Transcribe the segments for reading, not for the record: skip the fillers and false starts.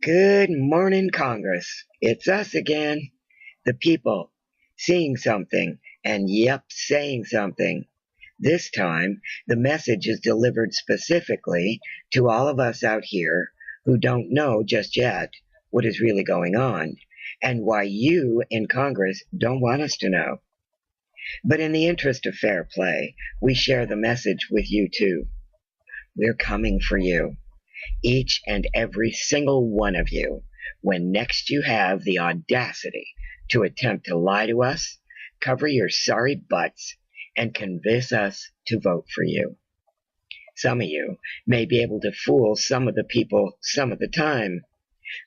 Good morning, Congress. It's us again, the people, seeing something and saying something. This time, the message is delivered specifically to all of us out here who don't know just yet what is really going on and why you in Congress don't want us to know. But in the interest of fair play, we share the message with you too. We're coming for you, each and every single one of you, when next you have the audacity to attempt to lie to us, cover your sorry butts, and convince us to vote for you. Some of you may be able to fool some of the people some of the time,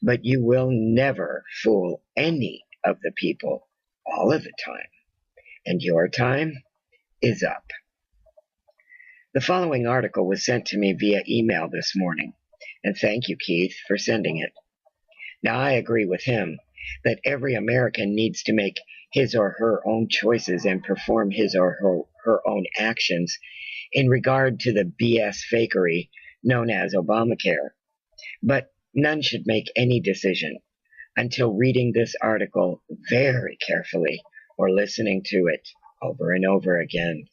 but you will never fool any of the people all of the time. And your time is up. The following article was sent to me via email this morning, and thank you, Keith, for sending it. Now, I agree with him that every American needs to make his or her own choices and perform his or her own actions in regard to the BS fakery known as ObamaCare. But none should make any decision until reading this article very carefully or listening to it over and over again.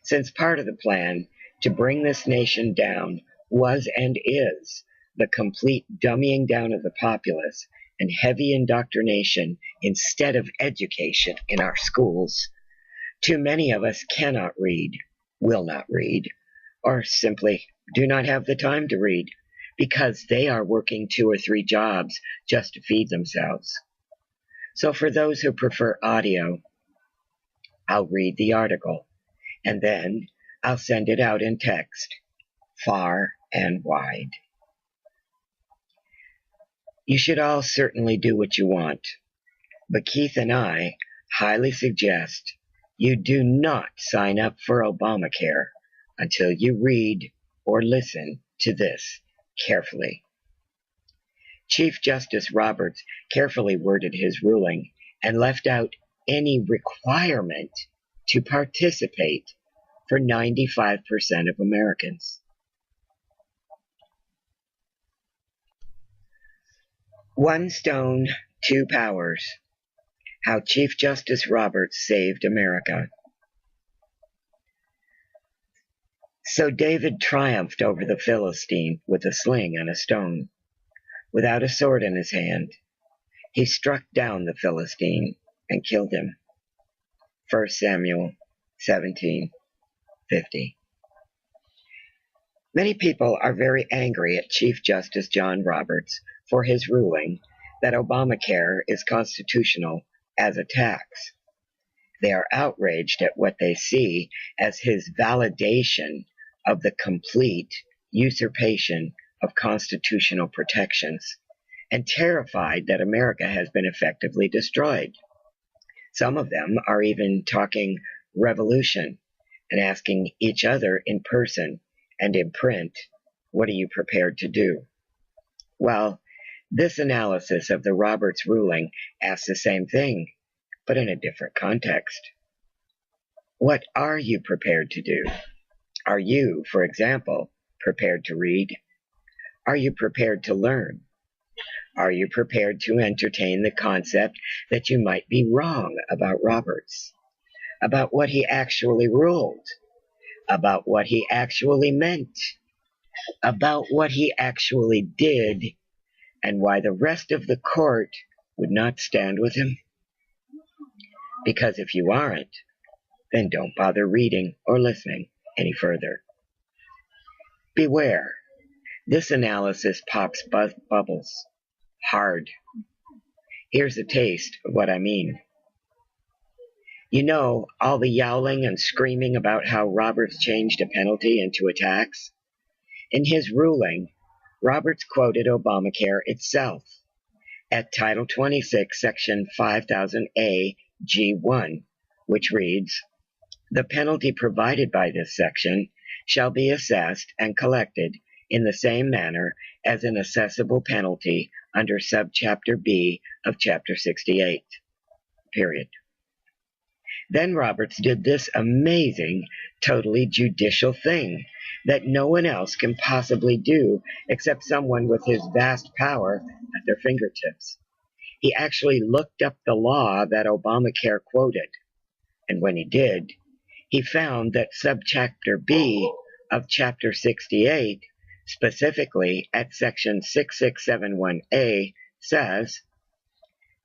Since part of the plan to bring this nation down was and is the complete dumbing down of the populace and heavy indoctrination instead of education in our schools, too many of us cannot read, will not read, or simply do not have the time to read because they are working 2 or 3 jobs just to feed themselves. So for those who prefer audio, I'll read the article and then I'll send it out in text, far and wide. You should all certainly do what you want, but Keith and I highly suggest you do not sign up for ObamaCare until you read or listen to this carefully. Chief Justice Roberts carefully worded his ruling and left out any requirement to participate for 95% of Americans. One stone, two powers. How Chief Justice Roberts saved America. So David triumphed over the Philistine with a sling and a stone. Without a sword in his hand, he struck down the Philistine and killed him. 1 Samuel 17:50. Many people are very angry at Chief Justice John Roberts for his ruling that ObamaCare is constitutional as a tax. They are outraged at what they see as his validation of the complete usurpation of constitutional protections and terrified that America has been effectively destroyed. Some of them are even talking revolution and asking each other in person and in print, what are you prepared to do? Well, this analysis of the Roberts ruling asks the same thing, but in a different context. What are you prepared to do? Are you, for example, prepared to read? Are you prepared to learn? Are you prepared to entertain the concept that you might be wrong about Roberts, about what he actually ruled, about what he actually meant, about what he actually did, and why the rest of the court would not stand with him? Because if you aren't, then don't bother reading or listening any further. Beware, this analysis pops bubbles hard. Here's a taste of what I mean. You know, all the yowling and screaming about how Roberts changed a penalty into a tax? In his ruling, Roberts quoted ObamaCare itself at Title 26, Section 5000A, G1, which reads, "The penalty provided by this section shall be assessed and collected in the same manner as an assessable penalty under Subchapter B of Chapter 68, period." Then Roberts did this amazing, totally judicial thing that no one else can possibly do except someone with his vast power at their fingertips. He actually looked up the law that Obamacare quoted, and when he did, he found that subchapter B of Chapter 68, specifically at Section 6671A, says,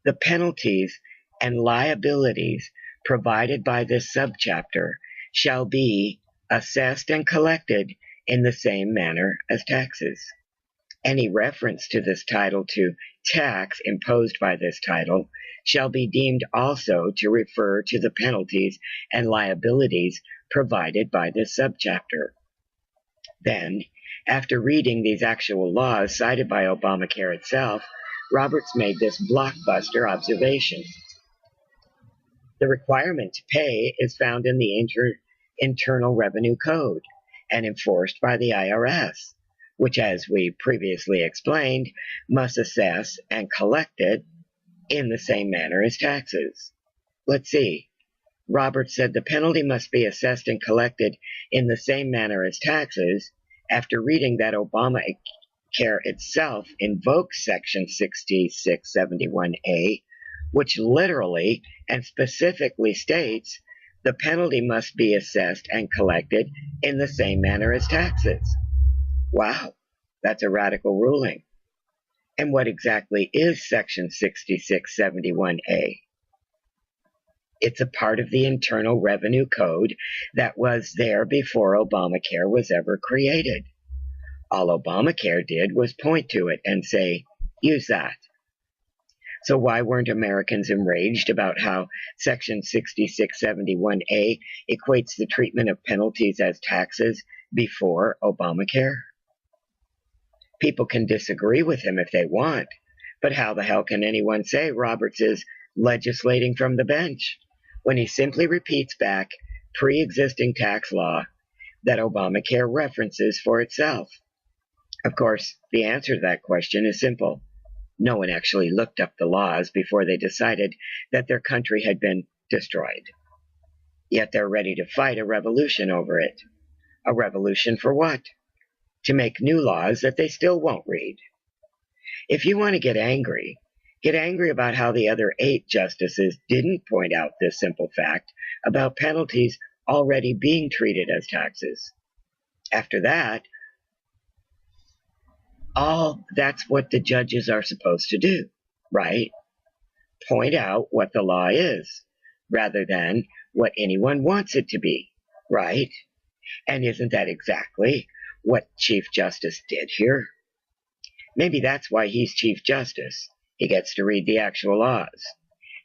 "The penalties and liabilities provided by this subchapter shall be assessed and collected in the same manner as taxes." Any reference to this title to tax imposed by this title shall be deemed also to refer to the penalties and liabilities provided by this subchapter. Then, after reading these actual laws cited by Obamacare itself, Roberts made this blockbuster observation. The requirement to pay is found in the Internal Revenue Code and enforced by the IRS, which, as we previously explained, must assess and collect it in the same manner as taxes. Let's see. Roberts said the penalty must be assessed and collected in the same manner as taxes after reading that ObamaCare itself invokes Section 6671A, which literally and specifically states the penalty must be assessed and collected in the same manner as taxes. Wow, that's a radical ruling. And what exactly is Section 6671A? It's a part of the Internal Revenue Code that was there before Obamacare was ever created. All Obamacare did was point to it and say, use that. So why weren't Americans enraged about how Section 6671A equates the treatment of penalties as taxes before Obamacare? People can disagree with him if they want, but how the hell can anyone say Roberts is legislating from the bench when he simply repeats back pre-existing tax law that Obamacare references for itself? Of course, the answer to that question is simple. No one actually looked up the laws before they decided that their country had been destroyed. Yet they're ready to fight a revolution over it. A revolution for what? To make new laws that they still won't read. If you want to get angry about how the other 8 justices didn't point out this simple fact about penalties already being treated as taxes. After that, that's what the judges are supposed to do, right? Point out what the law is, rather than what anyone wants it to be, right? And isn't that exactly what Chief Justice did here? Maybe that's why he's Chief Justice. He gets to read the actual laws.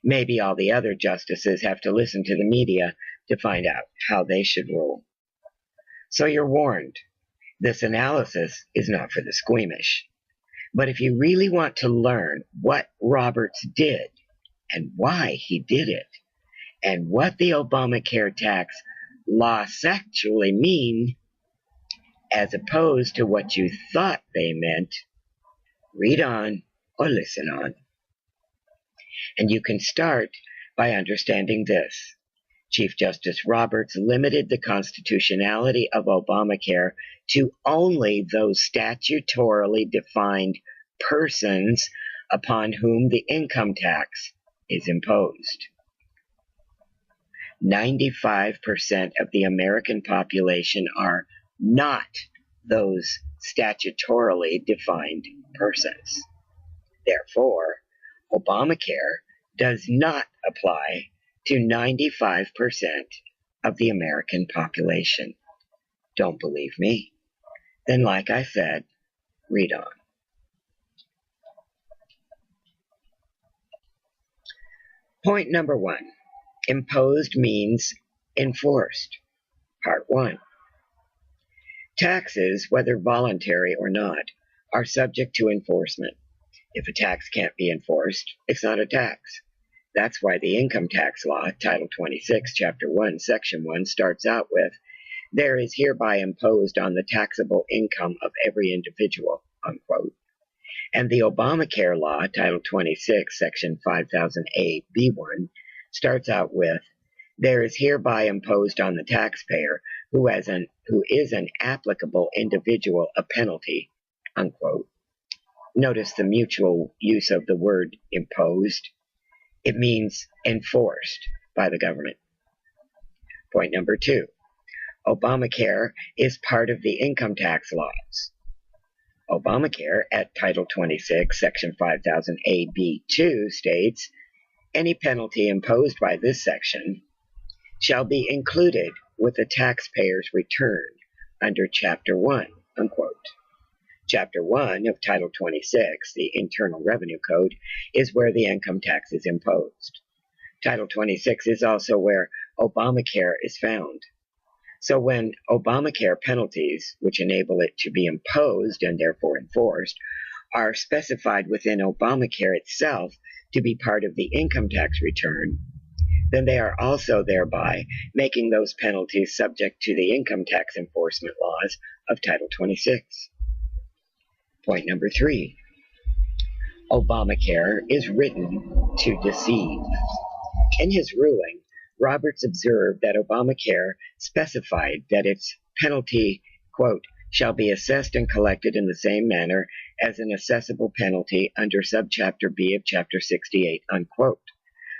Maybe all the other justices have to listen to the media to find out how they should rule. So you're warned. This analysis is not for the squeamish. But if you really want to learn what Roberts did and why he did it, and what the Obamacare tax laws actually mean, as opposed to what you thought they meant, read on or listen on. And you can start by understanding this. Chief Justice Roberts limited the constitutionality of Obamacare to only those statutorily defined persons upon whom the income tax is imposed. 95% of the American population are not those statutorily defined persons. Therefore, Obamacare does not apply to 95% of the American population. Don't believe me? Then, like I said, read on. Point number 1. Imposed means enforced. Part 1. Taxes, whether voluntary or not, are subject to enforcement. If a tax can't be enforced, it's not a tax. That's why the income tax law, Title 26, Chapter 1, Section 1, starts out with, "There is hereby imposed on the taxable income of every individual," unquote. And the Obamacare law, Title 26, Section 5000A, B1, starts out with, there is hereby imposed on the taxpayer who is an applicable individual a penalty, unquote. Notice the mutual use of the word imposed. It means enforced by the government. Point number 2. Obamacare is part of the income tax laws. Obamacare at Title 26, Section 5000 AB2 states, any penalty imposed by this section shall be included with the taxpayer's return under Chapter 1, unquote. Chapter 1 of Title 26, the Internal Revenue Code, is where the income tax is imposed. Title 26 is also where Obamacare is found. So when Obamacare penalties, which enable it to be imposed and therefore enforced, are specified within Obamacare itself to be part of the income tax return, then they are also thereby making those penalties subject to the income tax enforcement laws of Title 26. Point number 3. Obamacare is written to deceive. In his ruling, Roberts observed that Obamacare specified that its penalty, quote, shall be assessed and collected in the same manner as an assessable penalty under subchapter B of Chapter 68, unquote,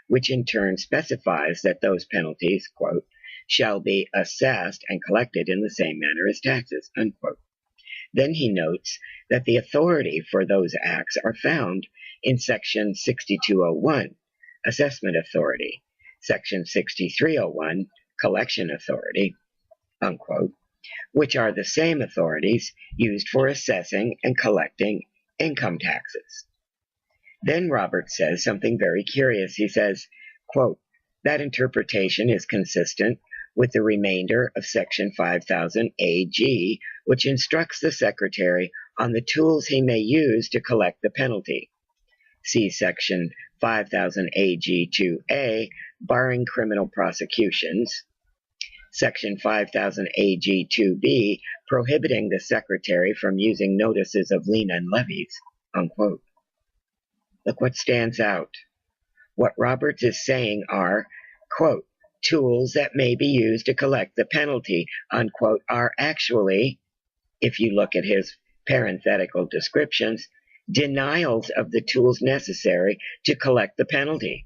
which in turn specifies that those penalties, quote, shall be assessed and collected in the same manner as taxes, unquote. Then he notes that the authority for those acts are found in Section 6201, Assessment Authority, Section 6301, Collection Authority, unquote, which are the same authorities used for assessing and collecting income taxes. Then Roberts says something very curious. He says, quote, that interpretation is consistent with the remainder of Section 5000 AG, which instructs the Secretary on the tools he may use to collect the penalty. See Section 5000 AG 2A, barring criminal prosecutions. Section 5000 AG 2B, prohibiting the Secretary from using notices of lien and levies, unquote. Look what stands out. What Roberts is saying are, quote, tools that may be used to collect the penalty, unquote, are actually, if you look at his parenthetical descriptions, denials of the tools necessary to collect the penalty.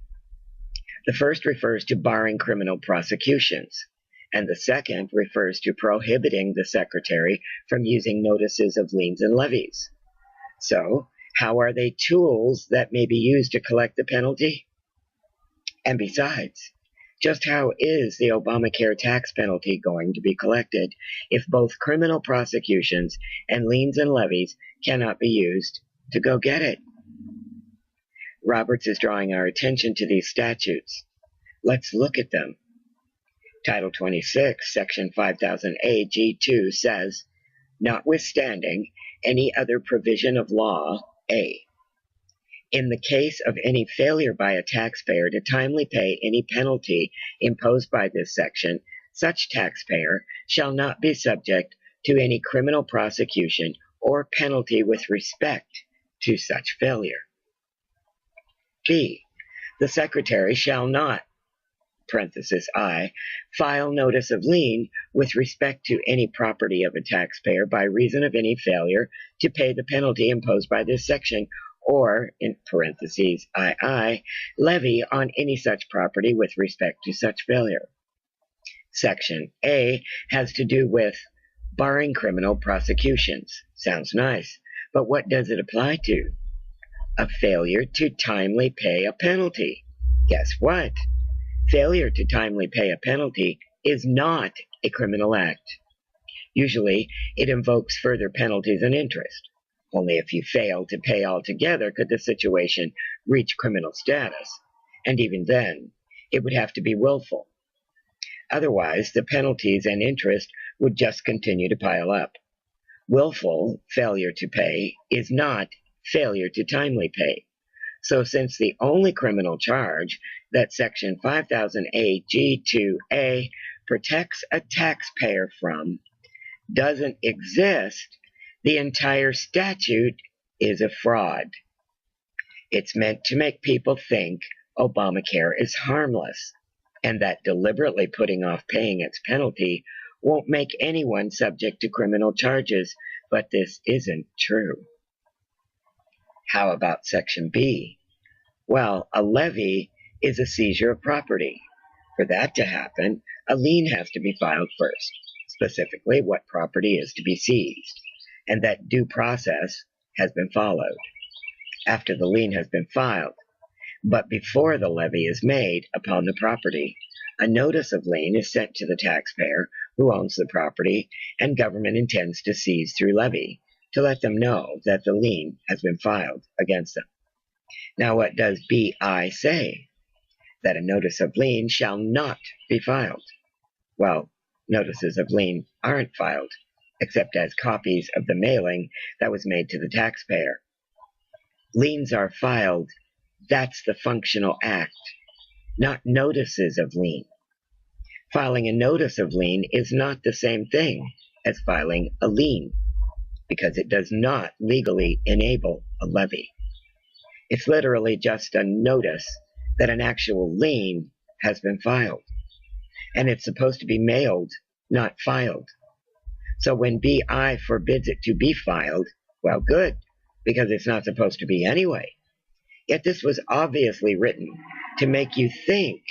The first refers to barring criminal prosecutions, and the second refers to prohibiting the Secretary from using notices of liens and levies. So, how are they tools that may be used to collect the penalty? And besides, just how is the Obamacare tax penalty going to be collected if both criminal prosecutions and liens and levies cannot be used to go get it? Roberts is drawing our attention to these statutes. Let's look at them. Title 26, Section 5000 AG2 says, notwithstanding any other provision of law, A. In the case of any failure by a taxpayer to timely pay any penalty imposed by this section, such taxpayer shall not be subject to any criminal prosecution or penalty with respect to such failure. B. The Secretary shall not, parenthesis I, file notice of lien with respect to any property of a taxpayer by reason of any failure to pay the penalty imposed by this section, or, in parentheses II, levy on any such property with respect to such failure. Section A has to do with barring criminal prosecutions. Sounds nice, but what does it apply to? A failure to timely pay a penalty. Guess what? Failure to timely pay a penalty is not a criminal act. Usually, it invokes further penalties and interest. Only if you fail to pay altogether could the situation reach criminal status, and even then, it would have to be willful. Otherwise, the penalties and interest would just continue to pile up. Willful failure to pay is not failure to timely pay. So since the only criminal charge that Section 5000 AG2A protects a taxpayer from doesn't exist, the entire statute is a fraud. It's meant to make people think Obamacare is harmless. and that deliberately putting off paying its penalty won't make anyone subject to criminal charges, but this isn't true. How about Section B? Well, a levy is a seizure of property. For that to happen, a lien has to be filed first, specifically what property is to be seized, and that due process has been followed. After the lien has been filed, but before the levy is made upon the property, a notice of lien is sent to the taxpayer who owns the property and government intends to seize through levy to let them know that the lien has been filed against them. Now, what does BI say? That a notice of lien shall not be filed. Well, notices of lien aren't filed, except as copies of the mailing that was made to the taxpayer. Liens are filed. That's the functional act, not notices of lien. Filing a notice of lien is not the same thing as filing a lien, because it does not legally enable a levy. It's literally just a notice that an actual lien has been filed, and it's supposed to be mailed, not filed. So when BI forbids it to be filed, well, good, because it's not supposed to be anyway. Yet this was obviously written to make you think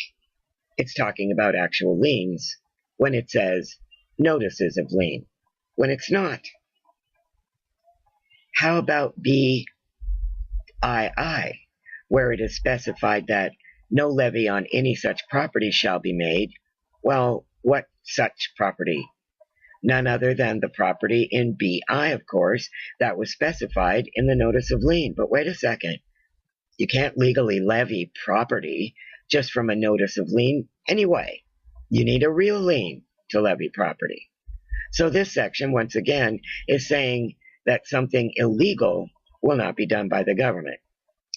it's talking about actual liens when it says notices of lien, when it's not. How about BII, where it is specified that no levy on any such property shall be made? Well, what such property? None other than the property in BI, of course, that was specified in the notice of lien. But wait a second. You can't legally levy property just from a notice of lien anyway. You need a real lien to levy property. So this section, once again, is saying that something illegal will not be done by the government.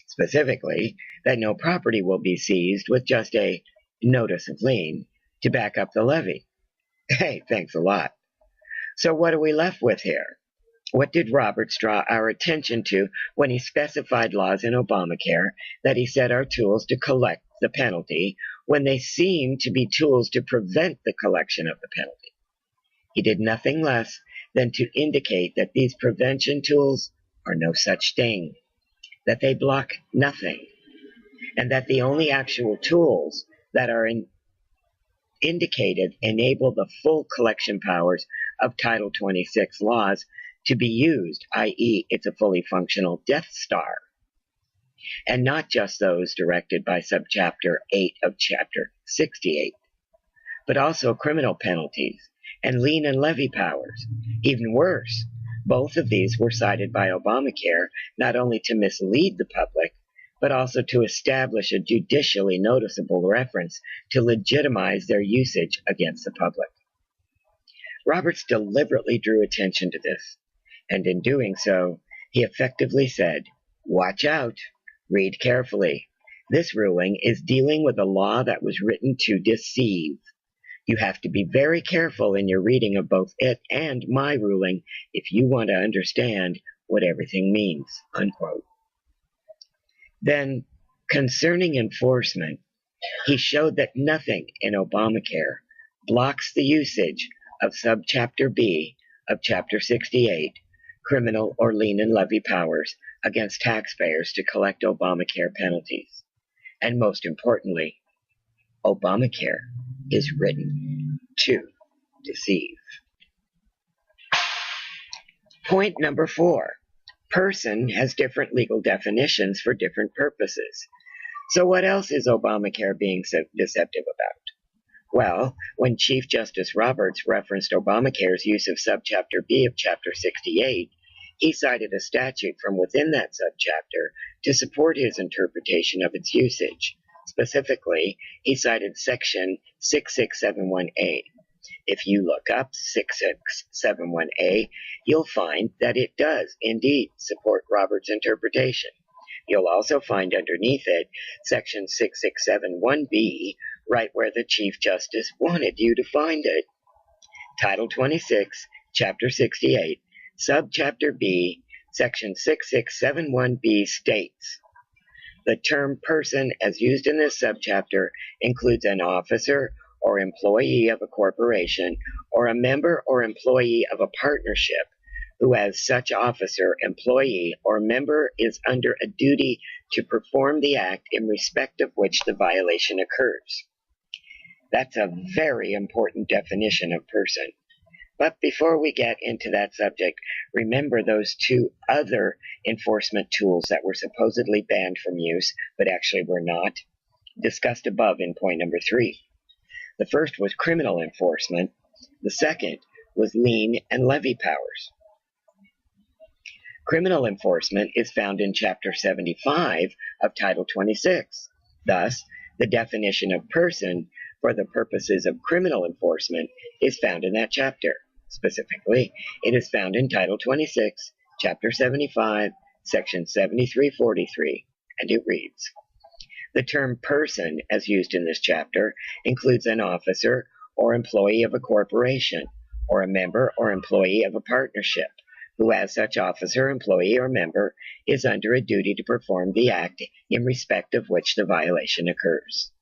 Specifically, that no property will be seized with just a notice of lien to back up the levy. Hey, thanks a lot. So what are we left with here? What did Roberts draw our attention to when he specified laws in ObamaCare that he said are tools to collect the penalty when they seem to be tools to prevent the collection of the penalty? He did nothing less than to indicate that these prevention tools are no such thing, that they block nothing, and that the only actual tools that are indicated enable the full collection powers of Title 26 laws to be used, i.e., it's a fully functional Death Star, and not just those directed by Subchapter 8 of Chapter 68, but also criminal penalties and lien and levy powers. Even worse, both of these were cited by ObamaCare not only to mislead the public, but also to establish a judicially noticeable reference to legitimize their usage against the public. Roberts deliberately drew attention to this, and in doing so, he effectively said, "Watch out, read carefully. This ruling is dealing with a law that was written to deceive. You have to be very careful in your reading of both it and my ruling if you want to understand what everything means," unquote. Then, concerning enforcement, he showed that nothing in ObamaCare blocks the usage of Subchapter B of Chapter 68, criminal or lien and levy powers against taxpayers to collect ObamaCare penalties. And most importantly, ObamaCare is written to deceive. Point number 4. Person has different legal definitions for different purposes. So what else is ObamaCare being so deceptive about? Well, when Chief Justice Roberts referenced ObamaCare's use of Subchapter B of Chapter 68, he cited a statute from within that subchapter to support his interpretation of its usage. Specifically, he cited Section 6671A. If you look up 6671A, you'll find that it does indeed support Roberts' interpretation. You'll also find underneath it Section 6671B, right where the Chief Justice wanted you to find it. Title 26, Chapter 68, Subchapter B, Section 6671B states, The term person, as used in this subchapter, includes an officer or employee of a corporation or a member or employee of a partnership who, as such officer, employee, or member, is under a duty to perform the act in respect of which the violation occurs. That's a very important definition of person. But before we get into that subject, remember those two other enforcement tools that were supposedly banned from use, but actually were not, discussed above in point number 3. The first was criminal enforcement. The second was lien and levy powers. Criminal enforcement is found in Chapter 75 of Title 26. Thus, the definition of person for the purposes of criminal enforcement is found in that chapter. Specifically, it is found in Title 26, Chapter 75, Section 7343, and it reads, "The term person, as used in this chapter, includes an officer or employee of a corporation, or a member or employee of a partnership, who, as such officer, employee, or member, is under a duty to perform the act in respect of which the violation occurs."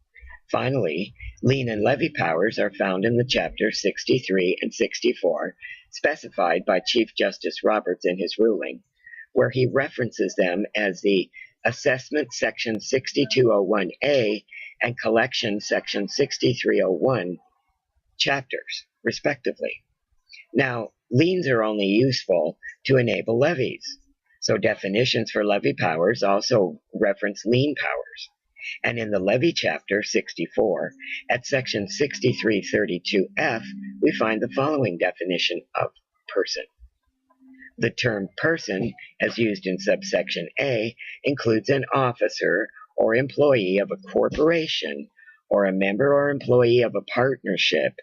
Finally, lien and levy powers are found in the chapters 63 and 64, specified by Chief Justice Roberts in his ruling, where he references them as the Assessment Section 6201A and Collection Section 6301 chapters, respectively. Now, liens are only useful to enable levies, so definitions for levy powers also reference lien powers. And in the levy chapter 64, at section 6332F, we find the following definition of person. The term person, as used in subsection A, includes an officer or employee of a corporation or a member or employee of a partnership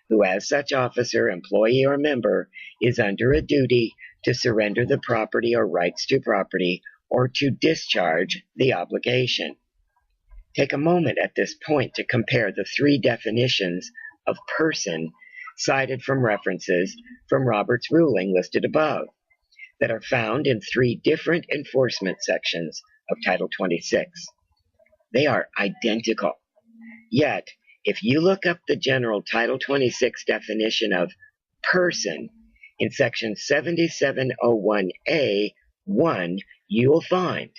who, as such officer, employee, or member, is under a duty to surrender the property or rights to property or to discharge the obligation. Take a moment at this point to compare the 3 definitions of person cited from references from Roberts' ruling listed above that are found in 3 different enforcement sections of Title 26. They are identical. Yet, if you look up the general Title 26 definition of person in section 7701A1, you will find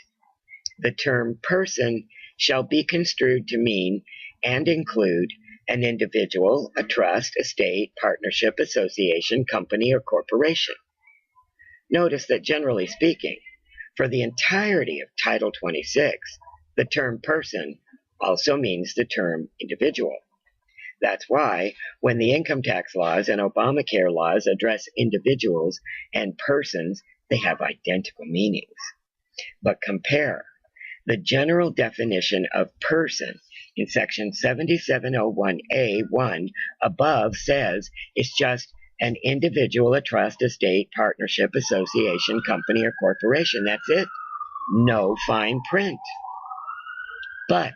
the term person shall be construed to mean and include an individual, a trust, estate, partnership, association, company, or corporation. Notice that generally speaking, for the entirety of Title 26, the term person also means the term individual. That's why when the income tax laws and ObamaCare laws address individuals and persons, they have identical meanings. But compare the general definition of person in section 7701A1 above says it's just an individual, a trust, estate, partnership, association, company, or corporation. That's it. No fine print. But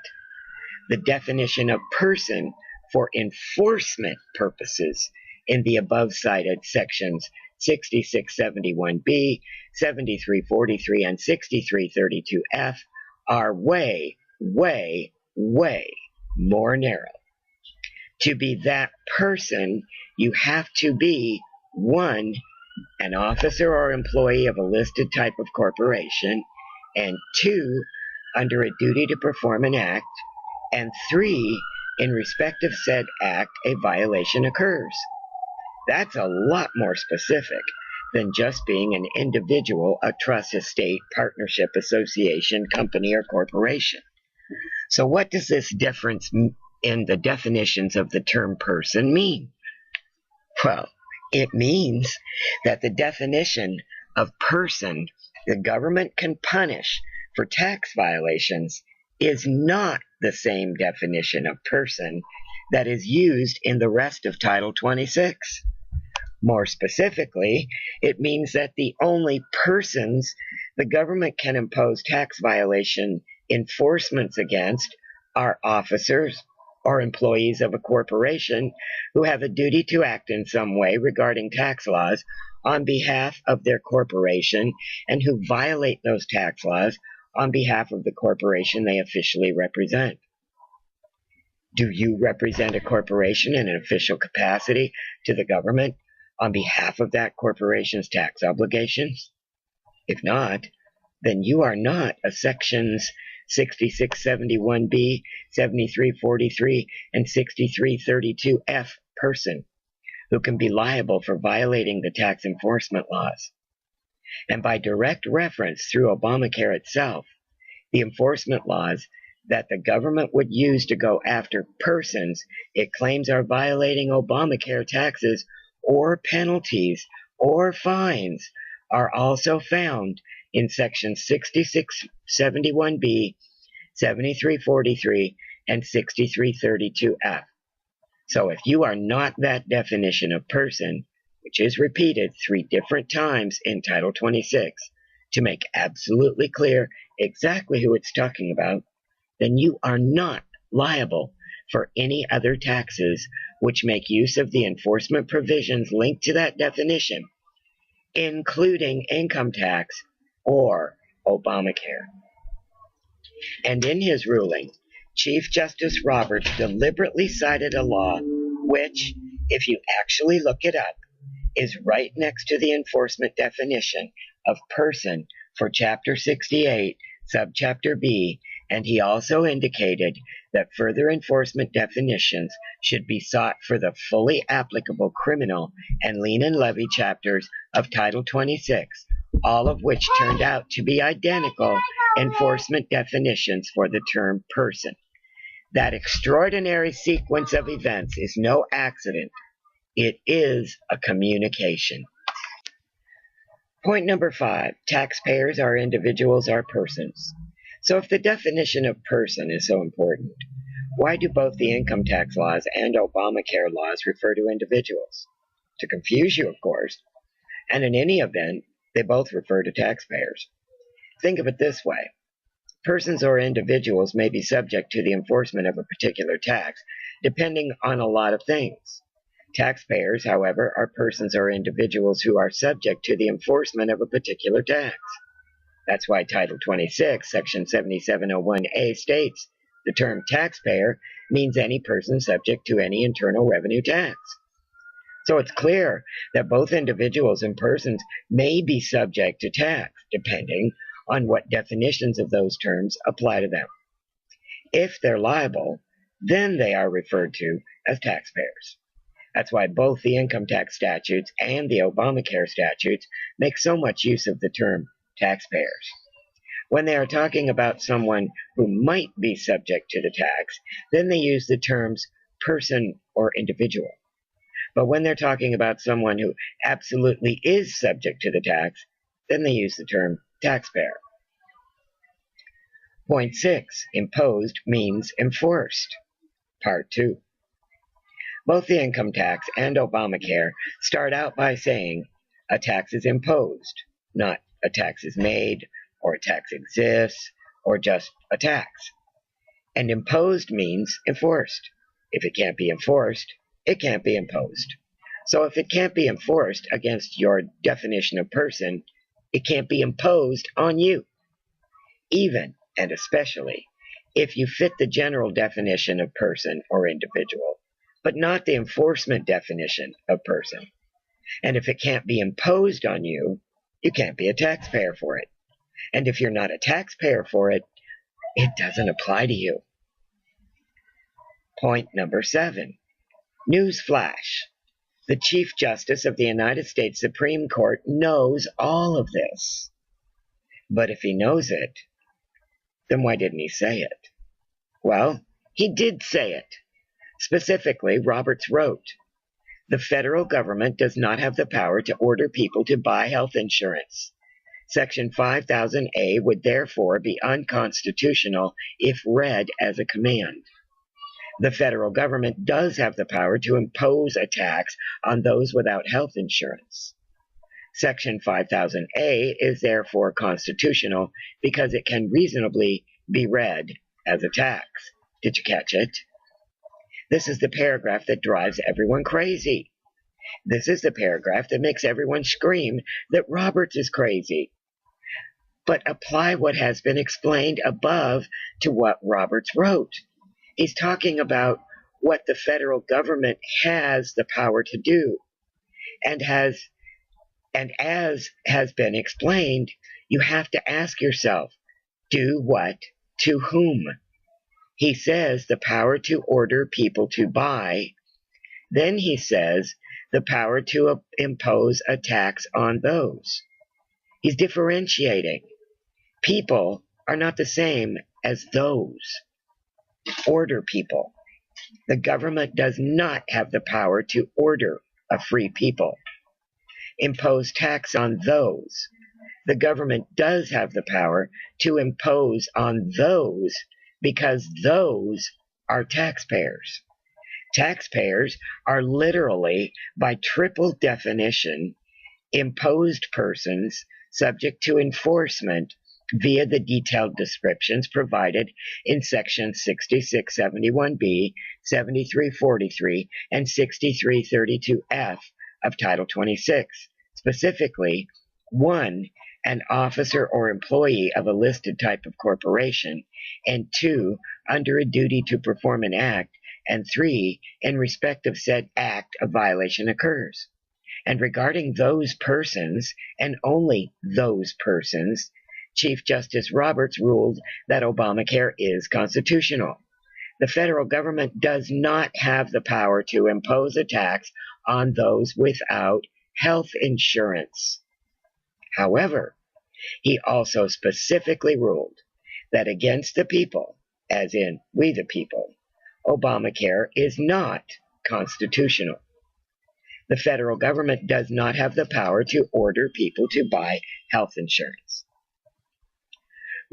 the definition of person for enforcement purposes in the above cited sections 6671B, 7343, and 6332F are way, way, way more narrow. To be that person, you have to be 1, an officer or employee of a listed type of corporation, and 2, under a duty to perform an act, and 3, in respect of said act, a violation occurs. That's a lot more specific than just being an individual, a trust, estate, partnership, association, company, or corporation. So what does this difference in the definitions of the term person mean? Well, it means that the definition of person the government can punish for tax violations is not the same definition of person that is used in the rest of Title 26. More specifically, it means that the only persons the government can impose tax violation enforcements against are officers or employees of a corporation who have a duty to act in some way regarding tax laws on behalf of their corporation and who violate those tax laws on behalf of the corporation they officially represent. Do you represent a corporation in an official capacity to the government on behalf of that corporation's tax obligations? If not, then you are not a Sections 6671B, 7343, and 6332F person who can be liable for violating the tax enforcement laws. And by direct reference through ObamaCare itself, the enforcement laws that the government would use to go after persons it claims are violating Obamacare taxes or penalties or fines are also found in Section 6671B, 7343, and 6332F. So if you are not that definition of person, which is repeated 3 different times in Title 26 to make absolutely clear exactly who it's talking about, then you are not liable for any other taxes which make use of the enforcement provisions linked to that definition, including income tax or Obamacare. And in his ruling, Chief Justice Roberts deliberately cited a law which, if you actually look it up, is right next to the enforcement definition of person for Chapter 68, Subchapter B, and he also indicated that further enforcement definitions should be sought for the fully applicable criminal and lien and levy chapters of Title 26, all of which turned out to be identical enforcement definitions for the term person. That extraordinary sequence of events is no accident. It is a communication. Point number 5, taxpayers are individuals, are persons. So if the definition of person is so important, why do both the income tax laws and Obamacare laws refer to individuals? To confuse you, of course. And in any event, they both refer to taxpayers. Think of it this way. Persons or individuals may be subject to the enforcement of a particular tax, depending on a lot of things. Taxpayers, however, are persons or individuals who are subject to the enforcement of a particular tax. That's why Title 26, Section 7701A states the term taxpayer means any person subject to any internal revenue tax. So it's clear that both individuals and persons may be subject to tax, depending on what definitions of those terms apply to them. If they're liable, then they are referred to as taxpayers. That's why both the income tax statutes and the Obamacare statutes make so much use of the term taxpayers. When they are talking about someone who might be subject to the tax, then they use the terms person or individual. But when they're talking about someone who absolutely is subject to the tax, then they use the term taxpayer. Point 6, imposed means enforced. Part 2. Both the income tax and Obamacare start out by saying a tax is imposed, not a tax is made, or a tax exists, or just a tax. And imposed means enforced. If it can't be enforced, it can't be imposed. So if it can't be enforced against your definition of person, it can't be imposed on you. Even and especially if you fit the general definition of person or individual, but not the enforcement definition of person. And if it can't be imposed on you, you can't be a taxpayer for it. And if you're not a taxpayer for it, it doesn't apply to you. Point number 7. Newsflash. The Chief Justice of the United States Supreme Court knows all of this. But if he knows it, then why didn't he say it? Well, he did say it. Specifically, Roberts wrote, "The federal government does not have the power to order people to buy health insurance. Section 5000A would therefore be unconstitutional if read as a command. The federal government does have the power to impose a tax on those without health insurance. Section 5000A is therefore constitutional because it can reasonably be read as a tax." Did you catch it? This is the paragraph that drives everyone crazy. This is the paragraph that makes everyone scream that Roberts is crazy. But apply what has been explained above to what Roberts wrote. He's talking about what the federal government has the power to do, and as has been explained, you have to ask yourself, do what to whom? He says the power to order people to buy. Then he says the power to impose a tax on those. He's differentiating. People are not the same as those. Order people. The government does not have the power to order a free people. Impose tax on those. The government does have the power to impose on those because those are taxpayers. Taxpayers are literally, by triple definition, imposed persons subject to enforcement via the detailed descriptions provided in Section 6671B, 7343, and 6332F of Title 26. Specifically, 1, an officer or employee of a listed type of corporation, and 2, under a duty to perform an act, and 3, in respect of said act, a violation occurs. And regarding those persons, and only those persons, Chief Justice Roberts ruled that Obamacare is constitutional. The federal government does not have the power to impose a tax on those without health insurance. However, he also specifically ruled that against the people, as in we the people, Obamacare is not constitutional. The federal government does not have the power to order people to buy health insurance.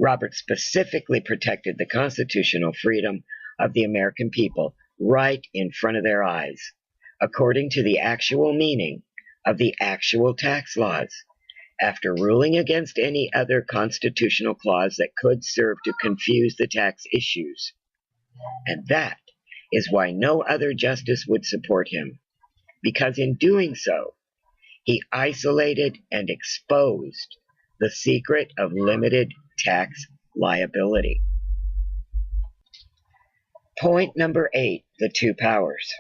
Roberts specifically protected the constitutional freedom of the American people right in front of their eyes, according to the actual meaning of the actual tax laws, after ruling against any other constitutional clause that could serve to confuse the tax issues. And that is why no other justice would support him, because in doing so, he isolated and exposed the secret of limited tax liability. Point number 8, the two powers.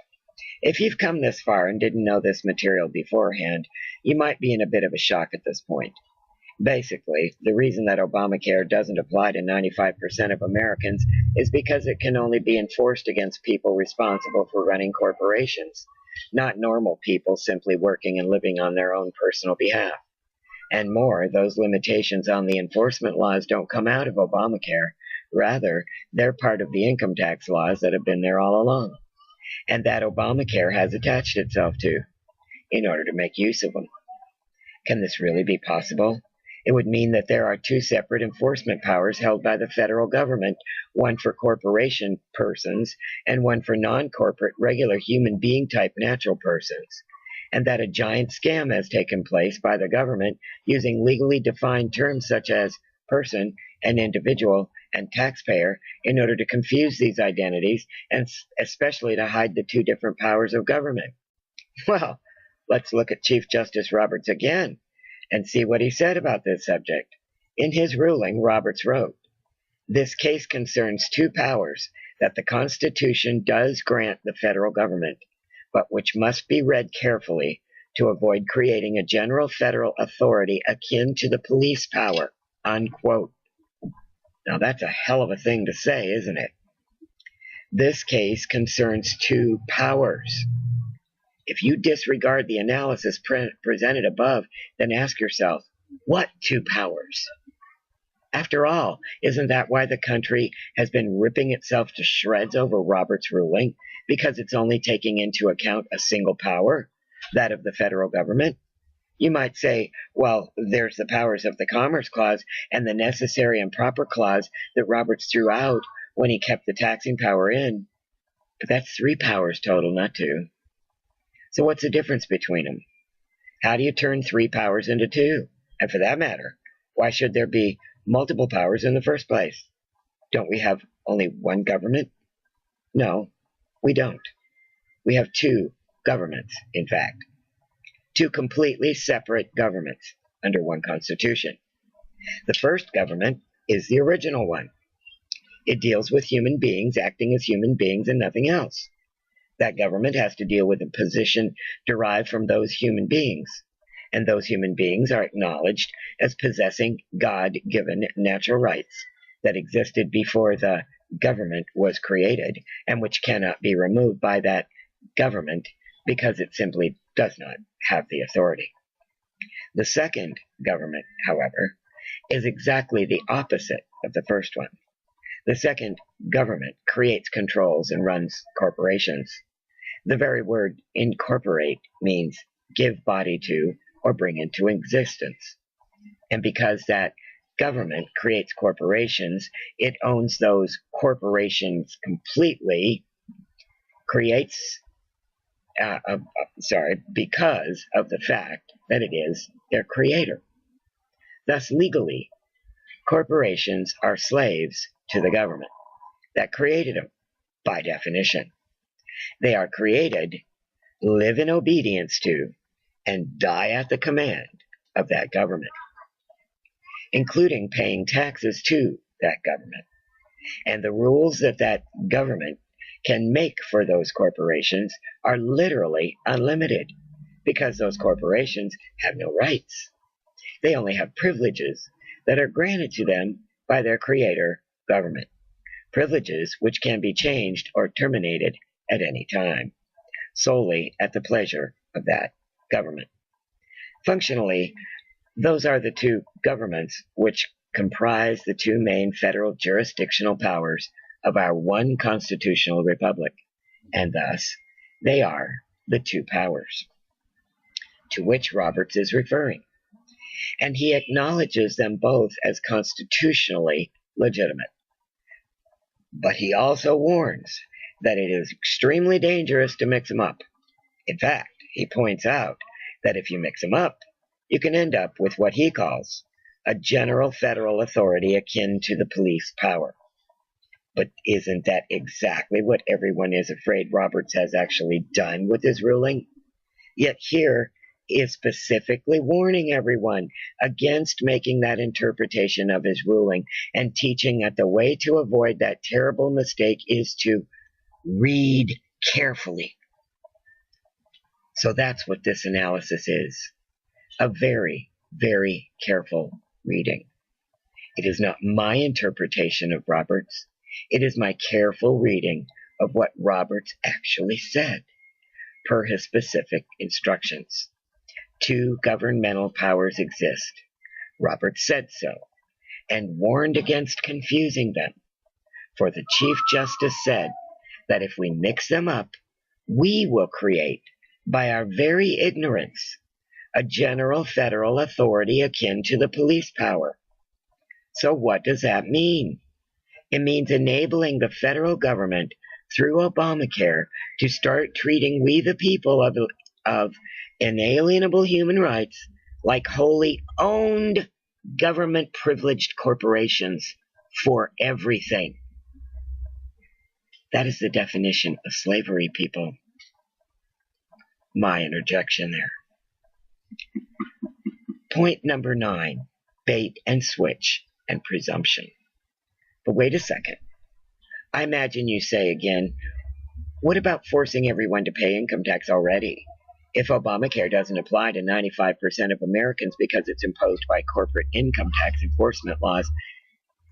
If you've come this far and didn't know this material beforehand, you might be in a bit of a shock at this point. Basically, the reason that Obamacare doesn't apply to 95% of Americans is because it can only be enforced against people responsible for running corporations, not normal people simply working and living on their own personal behalf. And more, those limitations on the enforcement laws don't come out of Obamacare. Rather, they're part of the income tax laws that have been there all along, and that Obamacare has attached itself to, in order to make use of them. Can this really be possible? It would mean that there are two separate enforcement powers held by the federal government, one for corporation persons and one for non-corporate, regular human being type natural persons, and that a giant scam has taken place by the government using legally defined terms such as person and individual and taxpayer in order to confuse these identities and especially to hide the two different powers of government. Well, let's look at Chief Justice Roberts again and see what he said about this subject. In his ruling, Roberts wrote, "This case concerns two powers that the Constitution does grant the federal government, but which must be read carefully to avoid creating a general federal authority akin to the police power," unquote. Now that's a hell of a thing to say, isn't it? This case concerns two powers. If you disregard the analysis presented above, then ask yourself, what two powers? After all, isn't that why the country has been ripping itself to shreds over Roberts' ruling? Because it's only taking into account a single power, that of the federal government? You might say, well, there's the powers of the Commerce Clause and the necessary and proper clause that Roberts threw out when he kept the taxing power in. But that's three powers total, not two. So what's the difference between them? How do you turn three powers into two? And for that matter, why should there be multiple powers in the first place? Don't we have only one government? No, we don't. We have two governments, in fact. Two completely separate governments under one constitution. The first government is the original one. It deals with human beings acting as human beings and nothing else. That government has to deal with a position derived from those human beings, and those human beings are acknowledged as possessing God-given natural rights that existed before the government was created, and which cannot be removed by that government because it simply does not have the authority. The second government, however, is exactly the opposite of the first one. The second government creates, controls, and runs corporations. The very word incorporate means give body to or bring into existence. And because that government creates corporations, it owns those corporations completely, creates, because of the fact that it is their creator. Thus, legally, corporations are slaves to the government that created them, by definition. They are created, live in obedience to, and die at the command of that government, including paying taxes to that government. And the rules that that government can make for those corporations are literally unlimited, because those corporations have no rights. They only have privileges that are granted to them by their creator government, privileges which can be changed or terminated at any time, solely at the pleasure of that government. Functionally, those are the two governments which comprise the two main federal jurisdictional powers of our one constitutional republic, and thus they are the two powers to which Roberts is referring. And he acknowledges them both as constitutionally legitimate. But he also warns that it is extremely dangerous to mix them up. In fact, he points out that if you mix them up, you can end up with what he calls a general federal authority akin to the police power. But isn't that exactly what everyone is afraid Roberts has actually done with his ruling? Yet here he is specifically warning everyone against making that interpretation of his ruling, and teaching that the way to avoid that terrible mistake is to read carefully. So that's what this analysis is. A very, very careful reading. It is not my interpretation of Roberts. It is my careful reading of what Roberts actually said, per his specific instructions. Two governmental powers exist. Roberts said so, and warned against confusing them. For the Chief Justice said that if we mix them up, we will create, by our very ignorance, a general federal authority akin to the police power. So what does that mean? It means enabling the federal government through Obamacare to start treating we the people of inalienable human rights like wholly owned government privileged corporations for everything. That is the definition of slavery, people. My interjection there. Point number 9, bait and switch and presumption. But wait a second. I imagine you say again, what about forcing everyone to pay income tax already? If Obamacare doesn't apply to 95% of Americans because it's imposed by corporate income tax enforcement laws,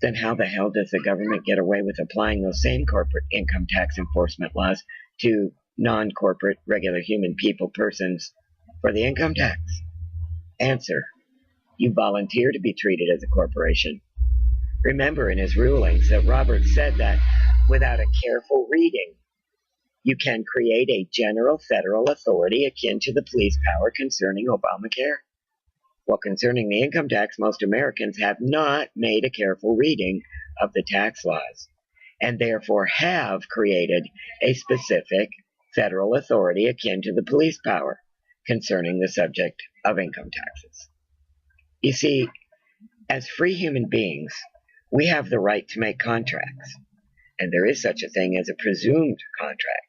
then how the hell does the government get away with applying those same corporate income tax enforcement laws to non-corporate, regular human people, persons, for the income tax? Answer: you volunteer to be treated as a corporation. Remember in his rulings that Roberts said that without a careful reading, you can create a general federal authority akin to the police power concerning Obamacare. Well, concerning the income tax, most Americans have not made a careful reading of the tax laws, and therefore have created a specific federal authority akin to the police power concerning the subject of income taxes. You see, as free human beings, we have the right to make contracts, and there is such a thing as a presumed contract.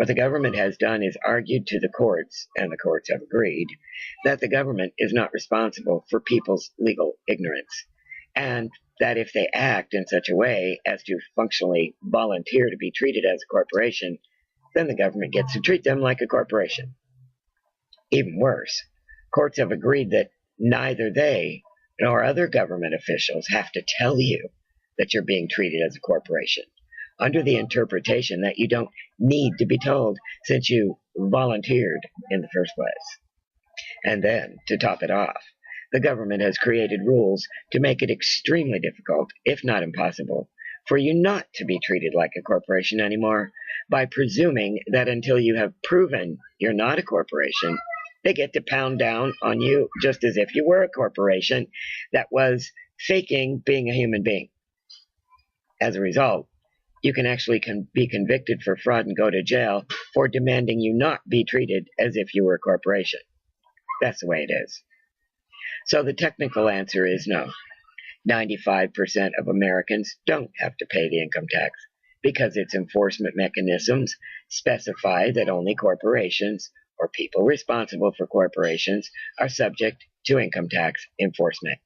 What the government has done is argued to the courts, and the courts have agreed, that the government is not responsible for people's legal ignorance, and that if they act in such a way as to functionally volunteer to be treated as a corporation, then the government gets to treat them like a corporation. Even worse, courts have agreed that neither they nor other government officials have to tell you that you're being treated as a corporation, under the interpretation that you don't need to be told since you volunteered in the first place. And then, to top it off, the government has created rules to make it extremely difficult, if not impossible, for you not to be treated like a corporation anymore, by presuming that until you have proven you're not a corporation, they get to pound down on you just as if you were a corporation that was faking being a human being. As a result, you can actually be convicted for fraud and go to jail for demanding you not be treated as if you were a corporation. That's the way it is. So the technical answer is no. 95% of Americans don't have to pay the income tax because its enforcement mechanisms specify that only corporations or people responsible for corporations are subject to income tax enforcement.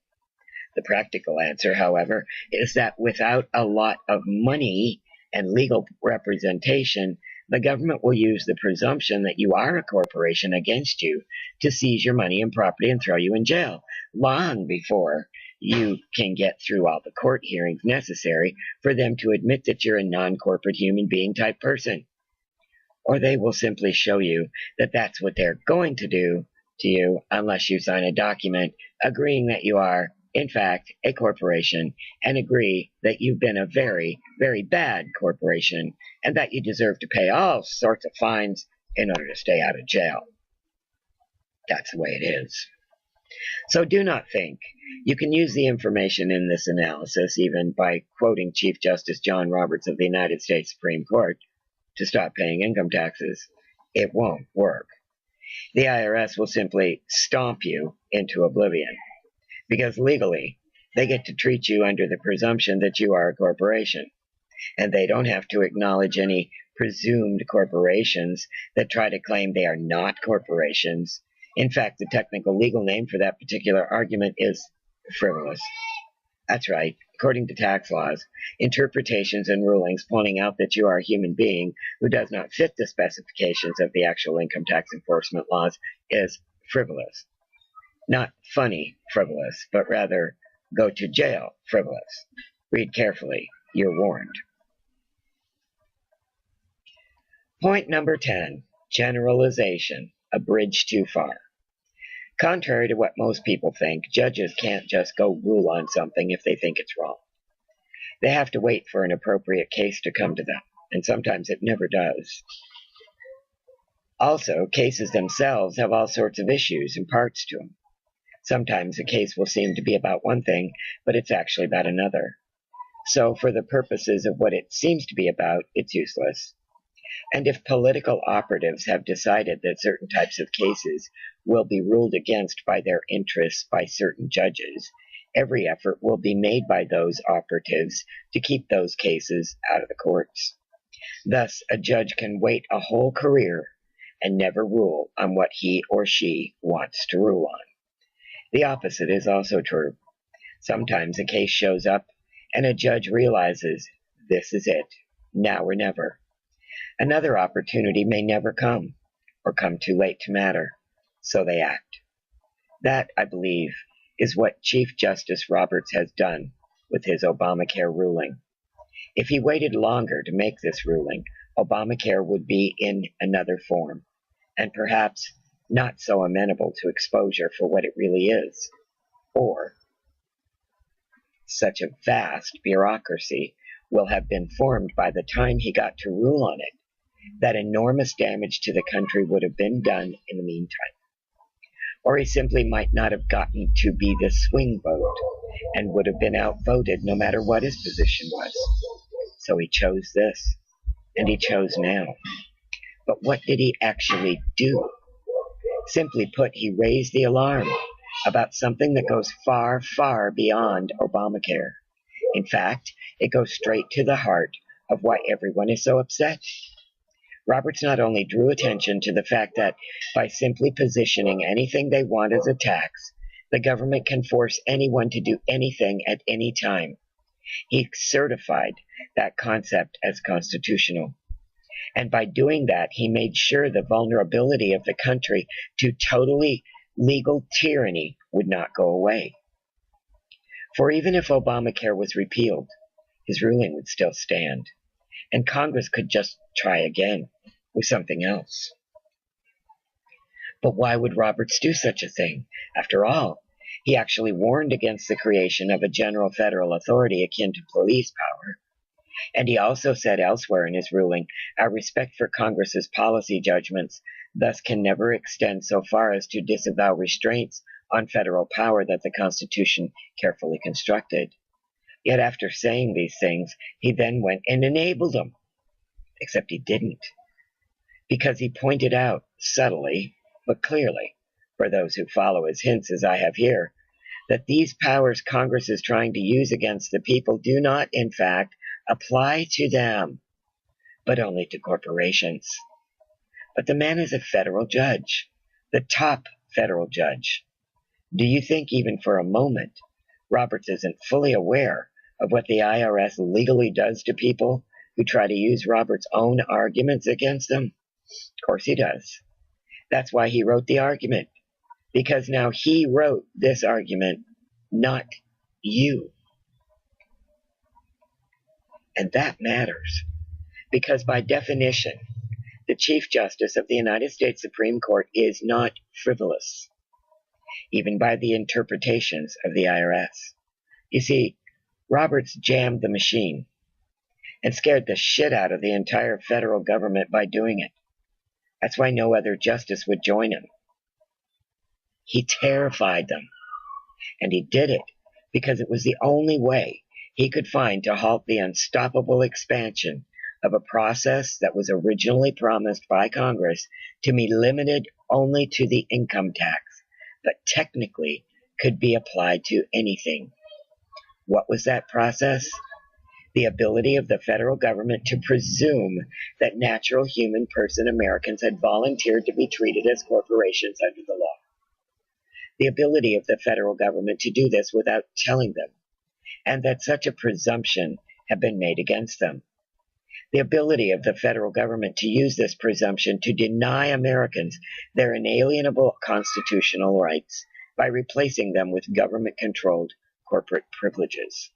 The practical answer, however, is that without a lot of money and legal representation, the government will use the presumption that you are a corporation against you to seize your money and property and throw you in jail, long before you can get through all the court hearings necessary for them to admit that you're a non-corporate human being type person. Or they will simply show you that that's what they're going to do to you unless you sign a document agreeing that you are, in fact, a corporation, and agree that you've been a very, very bad corporation and that you deserve to pay all sorts of fines in order to stay out of jail. That's the way it is. So do not think you can use the information in this analysis, even by quoting Chief Justice John Roberts of the United States Supreme Court, to stop paying income taxes. It won't work. The IRS will simply stomp you into oblivion, because legally they get to treat you under the presumption that you are a corporation, and they don't have to acknowledge any presumed corporations that try to claim they are not corporations. In fact, the technical legal name for that particular argument is frivolous. That's right. According to tax laws, interpretations and rulings pointing out that you are a human being who does not fit the specifications of the actual income tax enforcement laws is frivolous. Not funny frivolous, but rather go to jail frivolous. Read carefully. You're warned. Point number 10, generalization, a bridge too far. Contrary to what most people think, judges can't just go rule on something if they think it's wrong. They have to wait for an appropriate case to come to them, and sometimes it never does. Also, cases themselves have all sorts of issues and parts to them. Sometimes a case will seem to be about one thing, but it's actually about another. So for the purposes of what it seems to be about, it's useless. And if political operatives have decided that certain types of cases will be ruled against by their interests by certain judges, every effort will be made by those operatives to keep those cases out of the courts. Thus, a judge can wait a whole career and never rule on what he or she wants to rule on. The opposite is also true. Sometimes a case shows up and a judge realizes, this is it, now or never. Another opportunity may never come, or come too late to matter, so they act. That, I believe, is what Chief Justice Roberts has done with his ObamaCare ruling. If he waited longer to make this ruling, ObamaCare would be in another form, and perhaps not so amenable to exposure for what it really is, or such a vast bureaucracy will have been formed by the time he got to rule on it, that enormous damage to the country would have been done in the meantime. Or he simply might not have gotten to be the swing vote and would have been outvoted no matter what his position was. So he chose this, and he chose now. But what did he actually do? Simply put, he raised the alarm about something that goes far, far beyond Obamacare. In fact, it goes straight to the heart of why everyone is so upset. Roberts not only drew attention to the fact that by simply positioning anything they want as a tax, the government can force anyone to do anything at any time. He certified that concept as constitutional. And by doing that, he made sure the vulnerability of the country to totally legal tyranny would not go away. For even if Obamacare was repealed, his ruling would still stand, and Congress could just try again with something else. But why would Roberts do such a thing? After all, he actually warned against the creation of a general federal authority akin to police power. And he also said elsewhere in his ruling, our respect for Congress's policy judgments thus can never extend so far as to disavow restraints on federal power that the Constitution carefully constructed. Yet after saying these things, he then went and enabled them. Except he didn't. Because he pointed out, subtly, but clearly, for those who follow his hints as I have here, that these powers Congress is trying to use against the people do not, in fact, apply to them, but only to corporations. But the man is a federal judge, the top federal judge. Do you think even for a moment Roberts isn't fully aware of what the IRS legally does to people who try to use Roberts' own arguments against them? Of course he does. That's why he wrote the argument, because now he wrote this argument, not you. And that matters, because by definition, the Chief Justice of the United States Supreme Court is not frivolous, even by the interpretations of the IRS. You see, Roberts jammed the machine and scared the shit out of the entire federal government by doing it. That's why no other justice would join him. He terrified them, and he did it because it was the only way he could find to halt the unstoppable expansion of a process that was originally promised by Congress to be limited only to the income tax, but technically could be applied to anything. What was that process? The ability of the federal government to presume that natural human person Americans had volunteered to be treated as corporations under the law. The ability of the federal government to do this without telling them, and that such a presumption had been made against them. The ability of the federal government to use this presumption to deny Americans their inalienable constitutional rights by replacing them with government-controlled corporate privileges.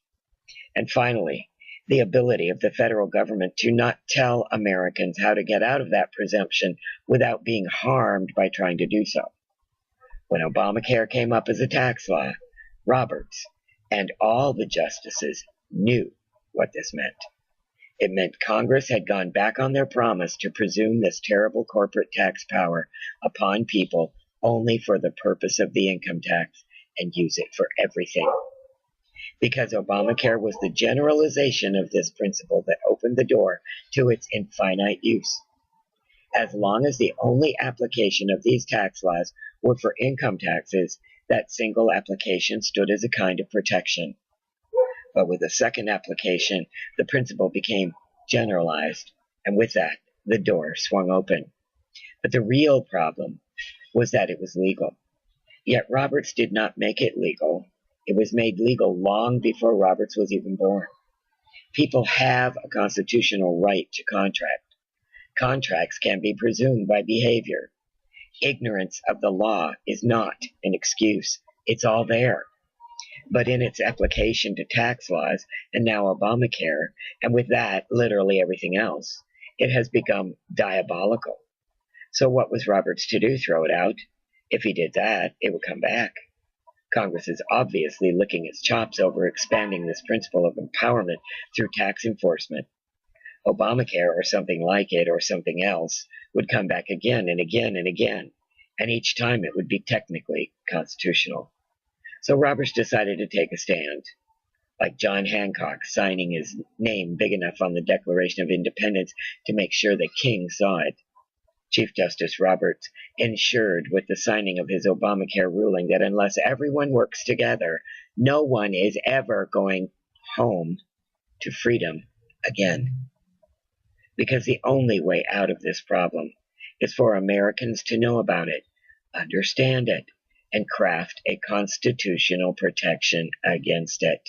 And finally, the ability of the federal government to not tell Americans how to get out of that presumption without being harmed by trying to do so. When Obamacare came up as a tax law, Roberts and all the justices knew what this meant. It meant Congress had gone back on their promise to presume this terrible corporate tax power upon people only for the purpose of the income tax and use it for everything. Because Obamacare was the generalization of this principle that opened the door to its infinite use. As long as the only application of these tax laws were for income taxes, that single application stood as a kind of protection. But with a second application, the principle became generalized, and with that, the door swung open. But the real problem was that it was legal. Yet Roberts did not make it legal. It was made legal long before Roberts was even born. People have a constitutional right to contract. Contracts can be presumed by behavior. Ignorance of the law is not an excuse. It's all there. But in its application to tax laws, and now Obamacare, and with that, literally everything else, it has become diabolical. So what was Roberts to do? Throw it out? If he did that, it would come back. Congress is obviously licking its chops over expanding this principle of empowerment through tax enforcement. Obamacare, or something like it, or something else, would come back again and again and again, and each time it would be technically constitutional. So Roberts decided to take a stand, like John Hancock signing his name big enough on the Declaration of Independence to make sure the king saw it. Chief Justice Roberts ensured with the signing of his Obamacare ruling that unless everyone works together, no one is ever going home to freedom again. because the only way out of this problem is for Americans to know about it, understand it, and craft a constitutional protection against it.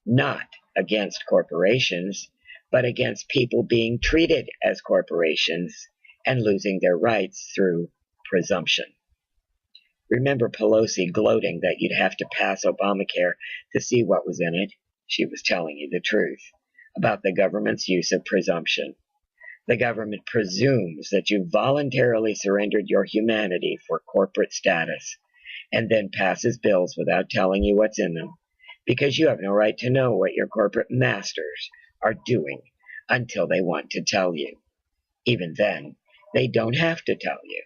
Not against corporations, but against people being treated as corporations and losing their rights through presumption. Remember Pelosi gloating that you'd have to pass ObamaCare to see what was in it? She was telling you the truth about the government's use of presumption. The government presumes that you voluntarily surrendered your humanity for corporate status and then passes bills without telling you what's in them, because you have no right to know what your corporate masters are doing until they want to tell you. Even then, they don't have to tell you.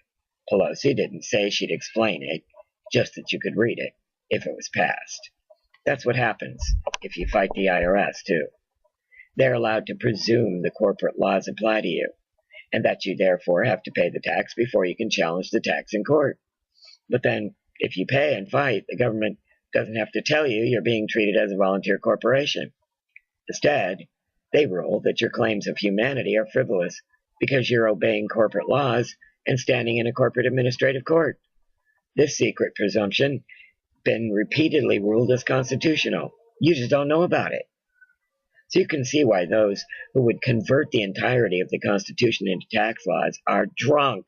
Pelosi didn't say she'd explain it, just that you could read it if it was passed. That's what happens if you fight the IRS, too. They're allowed to presume the corporate laws apply to you, and that you therefore have to pay the tax before you can challenge the tax in court. But then, if you pay and fight, the government doesn't have to tell you you're being treated as a volunteer corporation. Instead, they rule that your claims of humanity are frivolous because you're obeying corporate laws and standing in a corporate administrative court. This secret presumption been repeatedly ruled as constitutional. You just don't know about it. So you can see why those who would convert the entirety of the Constitution into tax laws are drunk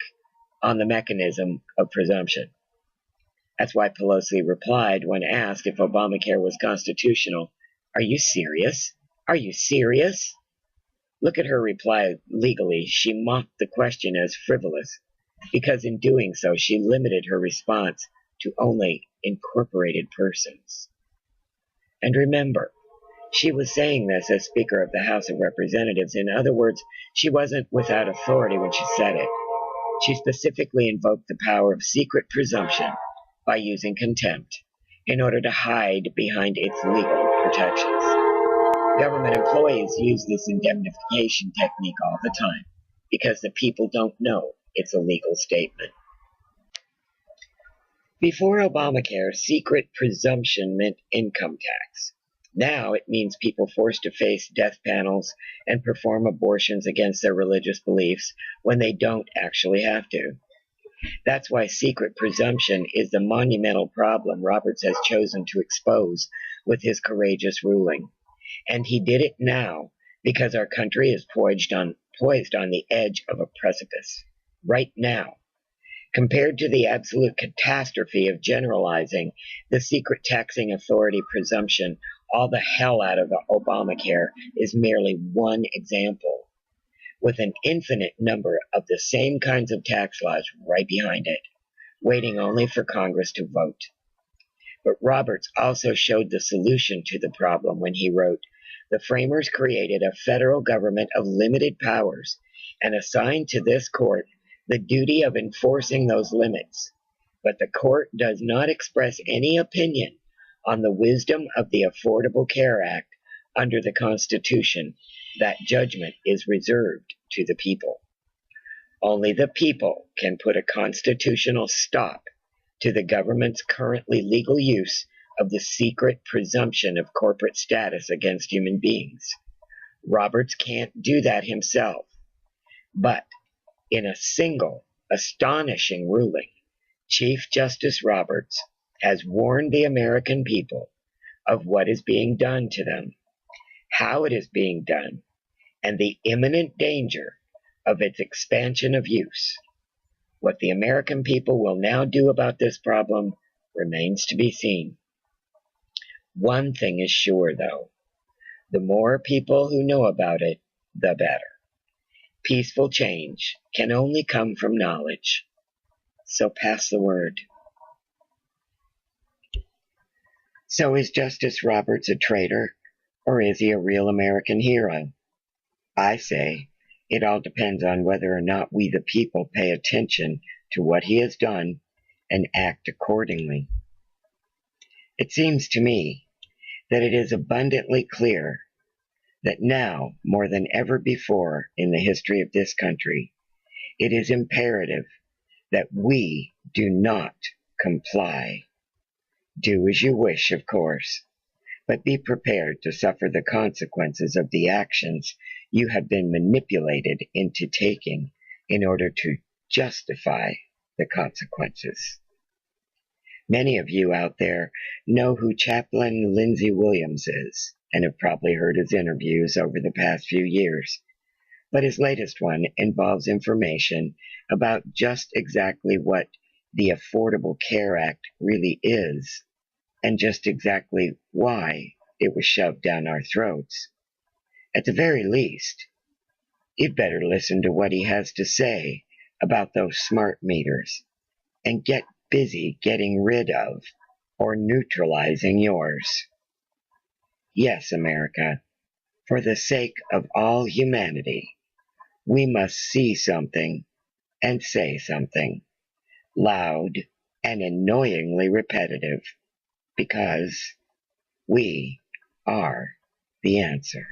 on the mechanism of presumption. That's why Pelosi replied when asked if ObamaCare was constitutional, "Are you serious? Are you serious?" Look at her reply legally. She mocked the question as frivolous, because in doing so she limited her response to only incorporated persons. And remember, she was saying this as Speaker of the House of Representatives. In other words, she wasn't without authority when she said it. She specifically invoked the power of secret presumption by using contempt in order to hide behind its legal protections. Government employees use this indemnification technique all the time because the people don't know it's a legal statement. Before Obamacare, secret presumption meant income tax. Now it means people forced to face death panels and perform abortions against their religious beliefs when they don't actually have to. That's why secret presumption is the monumental problem Roberts has chosen to expose with his courageous ruling. And he did it now because our country is poised on the edge of a precipice. Right now. Compared to the absolute catastrophe of generalizing the secret taxing authority presumption all the hell out of Obamacare is merely one example, with an infinite number of the same kinds of tax laws right behind it, waiting only for Congress to vote. But Roberts also showed the solution to the problem when he wrote, "The framers created a federal government of limited powers and assigned to this court the duty of enforcing those limits. But the court does not express any opinion on the wisdom of the Affordable Care Act under the Constitution. That judgment is reserved to the people. Only the people can put a constitutional stop to the government's currently legal use of the secret presumption of corporate status against human beings. Roberts can't do that himself. But in a single, astonishing ruling, Chief Justice Roberts has warned the American people of what is being done to them, how it is being done, and the imminent danger of its expansion of use. What the American people will now do about this problem remains to be seen. One thing is sure, though. The more people who know about it, the better. Peaceful change can only come from knowledge. So pass the word." So is Justice Roberts a traitor, or is he a real American hero? I say it all depends on whether or not we the people pay attention to what he has done and act accordingly. It seems to me that it is abundantly clear that now, more than ever before in the history of this country, it is imperative that we do not comply. Do as you wish, of course, but be prepared to suffer the consequences of the actions you have been manipulated into taking in order to justify the consequences. Many of you out there know who Chaplain Lindsey Williams is and have probably heard his interviews over the past few years. But his latest one involves information about just exactly what the Affordable Care Act really is and just exactly why it was shoved down our throats. At the very least, you'd better listen to what he has to say about those smart meters and get busy getting rid of or neutralizing yours. Yes, America, for the sake of all humanity, we must see something and say something, loud and annoyingly repetitive, because we are the answer.